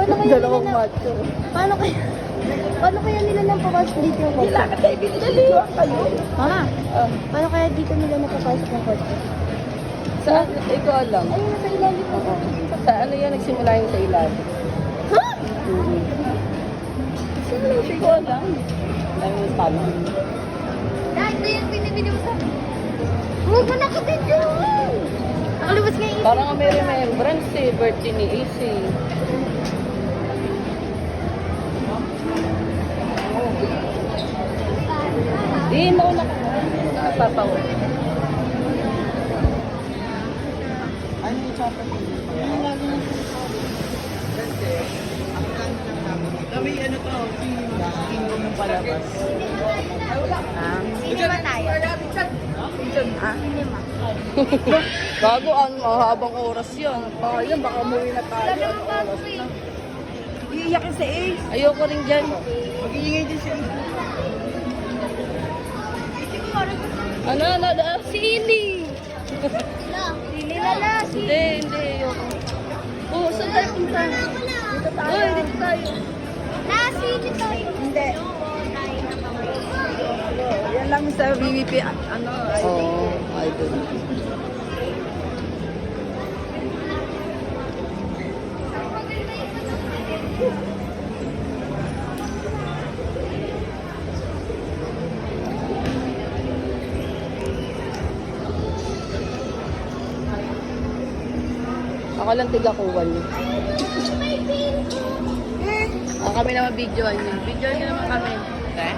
Paano kaya Dalawang nila macho. Paano kaya nila napapasok dito yung kotse? Kailangan tayo binigyan kayo. Mama, Ah, paano kaya dito nila napapasok yung kotse? saan? Ikaw ko alam. Ayun, nasa ilalim mo. Sa ano yan? Nagsimula yung sa ilalim. Ha? Hindi ko alam. Dahil mo tama. Dahil ito yung pinibili mo sa... Huwag mo nakabidyo! Nakalabas nga yung Parang may remembrance eh. Birthday ni AC. Di, mauna ka na. Papaw. Ano yung chocolate? Kami ano to, kingdom ng palabas. Cinema tayo. Ah? Bago ang mahabang oras yun. Baka yun, baka umuwi na tayo. Ano oras na? Iiyak yung sa Ace. Ayoko rin dyan. Mag-iingay din siya. Ano, si Ili. Sili lala. Hindi, ayoko. Oo, saan tayo punta? Dito tayo. Dito tayo. Nasili tayo. Hindi. Yan lang sa VVP, ano, idol. Oo, idol. Ako lang tigakuwan niyo. Kami naman videoan niyo. Videoan niyo naman kami. Okay?